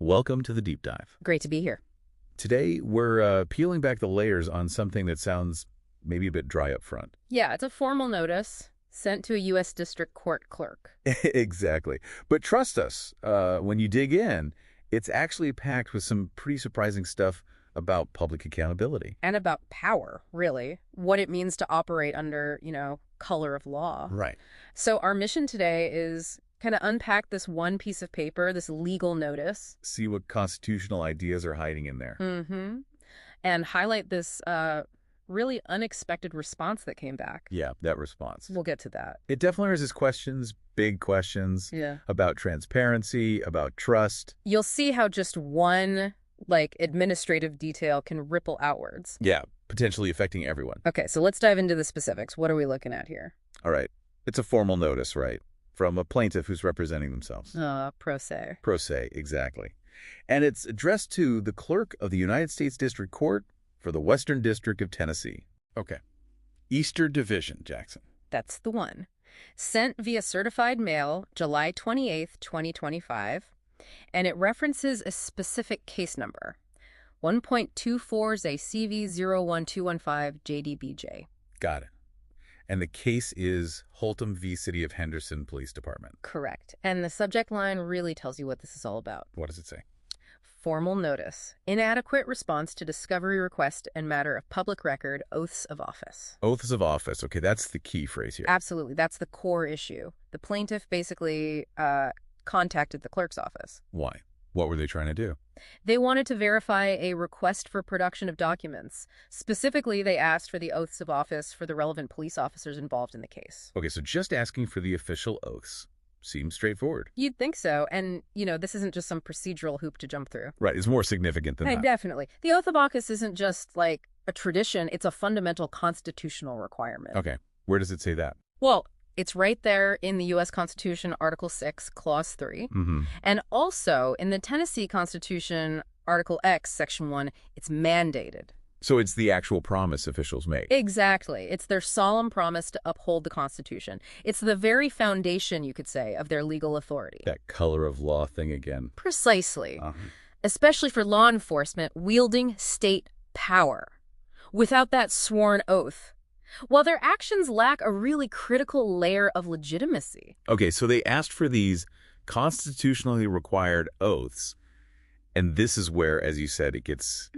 Welcome to the Deep Dive. Great to be here. Today, we're peeling back the layers on something that sounds maybe a bit dry up front. Yeah, it's a formal notice sent to a U.S. District Court clerk. Exactly. But trust us, when you dig in, it's actually packed with some pretty surprising stuff about public accountability. And about power, really. What it means to operate under, color of law. Right. So our mission today is kind of unpack this one piece of paper, this legal notice. See what constitutional ideas are hiding in there. Mm-hmm. And highlight this really unexpected response that came back. Yeah, that response. We'll get to that. It definitely raises questions, big questions, Yeah. about transparency, about trust. You'll see how just one, administrative detail can ripple outwards. Yeah, potentially affecting everyone. Okay, so let's dive into the specifics. What are we looking at here? All right. It's a formal notice, right? From a plaintiff who's representing themselves. Pro se. Pro se, exactly. And it's addressed to the clerk of the United States District Court for the Western District of Tennessee. Okay. Eastern Division, Jackson. That's the one. Sent via certified mail, July 28th, 2025, and it references a specific case number, 1.24-ZCV-01215-JDBJ. Got it. And the case is Haltom v. City of Henderson Police Department. Correct. And the subject line really tells you what this is all about. What does it say? Formal notice. Inadequate response to discovery request and matter of public record, oaths of office. Oaths of office. Okay, that's the key phrase here. Absolutely. That's the core issue. The plaintiff basically contacted the clerk's office. Why? What were they trying to do? They wanted to verify a request for production of documents. Specifically, they asked for the oaths of office for the relevant police officers involved in the case. Okay, so just asking for the official oaths seems straightforward. You'd think so. And, this isn't just some procedural hoop to jump through. Right, it's more significant than that. Definitely. The oath of office isn't just like a tradition. It's a fundamental constitutional requirement. Okay, where does it say that? Well, it's right there in the U.S. Constitution, Article 6, Clause 3. Mm-hmm. And also in the Tennessee Constitution, Article X, Section 1, it's mandated. So it's the actual promise officials make. Exactly. It's their solemn promise to uphold the Constitution. It's the very foundation, you could say, of their legal authority. That color of law thing again. Precisely. Especially for law enforcement wielding state power. Without that sworn oath, while their actions lack a really critical layer of legitimacy. Okay, so they asked for these constitutionally required oaths, and this is where, as you said, it gets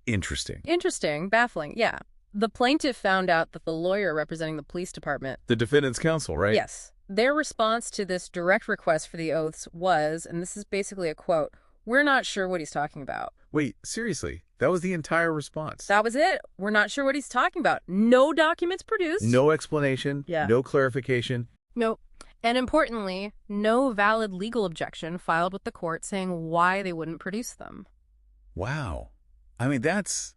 interesting. Interesting, baffling, yeah. The plaintiff found out that the lawyer representing the police department... The defendant's counsel, right? Yes. Their response to this direct request for the oaths was, and this is basically a quote, "We're not sure what he's talking about." Wait, seriously? That was the entire response? That was it. We're not sure what he's talking about. No documents produced. No explanation? Yeah. No clarification? Nope. And importantly, no valid legal objection filed with the court saying why they wouldn't produce them. Wow. I mean, that's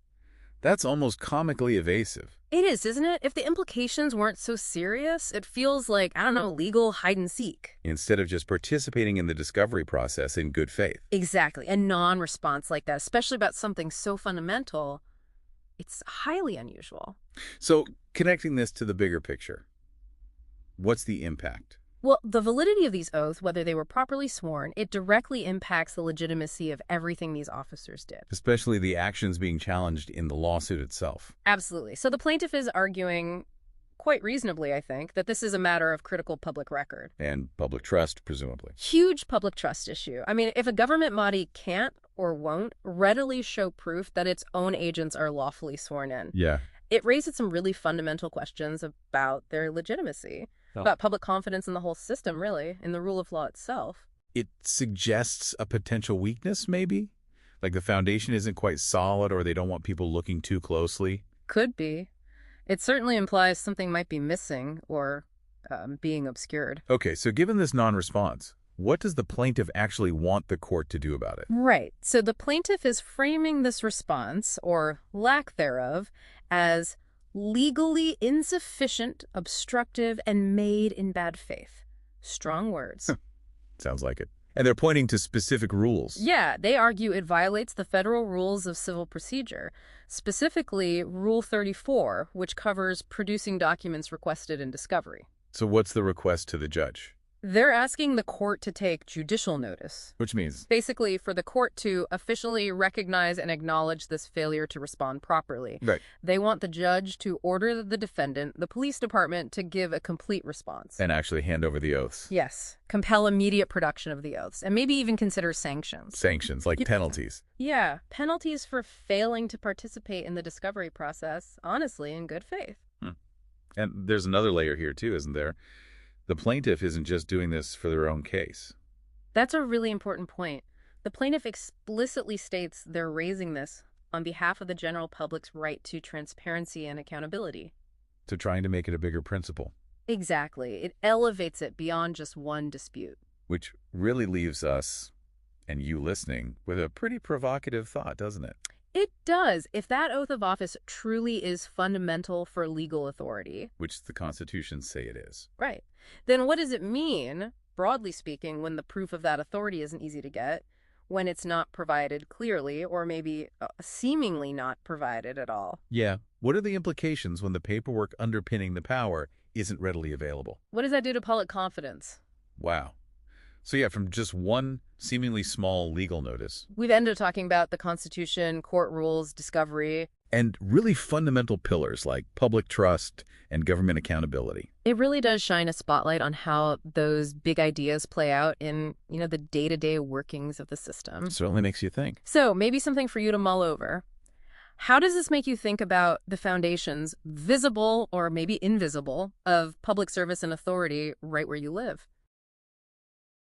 almost comically evasive. It is, isn't it? If the implications weren't so serious, it feels like, legal hide and seek. Instead of just participating in the discovery process in good faith. Exactly. A non-response like that, especially about something so fundamental, it's highly unusual. So, connecting this to the bigger picture, what's the impact? Well, the validity of these oaths, whether they were properly sworn, it directly impacts the legitimacy of everything these officers did. Especially the actions being challenged in the lawsuit itself. Absolutely. So the plaintiff is arguing, quite reasonably, I think, that this is a matter of critical public record. And public trust, presumably. Huge public trust issue. I mean, if a government body can't or won't readily show proof that its own agents are lawfully sworn in, Yeah. it raises some really fundamental questions about their legitimacy. About public confidence in the whole system, really, in the rule of law itself. It suggests a potential weakness, maybe? Like the foundation isn't quite solid or they don't want people looking too closely? Could be. It certainly implies something might be missing or being obscured. Okay, so given this non-response, what does the plaintiff actually want the court to do about it? Right. So the plaintiff is framing this response, or lack thereof, as legally insufficient, obstructive, and made in bad faith. Strong words. Sounds like it. And they're pointing to specific rules. Yeah, they argue it violates the federal rules of civil procedure, specifically Rule 34, which covers producing documents requested in discovery. So what's the request to the judge? They're asking the court to take judicial notice. Which means, Basically, for the court to officially recognize and acknowledge this failure to respond properly. right, They want the judge to order the defendant, the police department, to give a complete response. and actually hand over the oaths. Yes. Compel immediate production of the oaths, and maybe even consider sanctions. Sanctions, like penalties. Yeah, penalties for failing to participate in the discovery process, honestly, in good faith. And there's another layer here, too, isn't there? The plaintiff isn't just doing this for their own case. That's a really important point. The plaintiff explicitly states they're raising this on behalf of the general public's right to transparency and accountability. To trying to make it a bigger principle. Exactly. It elevates it beyond just one dispute. Which really leaves us, and you listening, with a pretty provocative thought, doesn't it? It does. If that oath of office truly is fundamental for legal authority. Which the constitutions say it is. Right. Then what does it mean, broadly speaking, when the proof of that authority isn't easy to get, when it's not provided clearly, or maybe seemingly not provided at all? Yeah. What are the implications when the paperwork underpinning the power isn't readily available? What does that do to public confidence? Wow. So yeah, from just one seemingly small legal notice. We've ended up talking about the Constitution, court rules, discovery. And really fundamental pillars like public trust and government accountability. It really does shine a spotlight on how those big ideas play out in, the day-to-day workings of the system. Certainly makes you think. So maybe something for you to mull over. How does this make you think about the foundations, visible or maybe invisible, of public service and authority right where you live?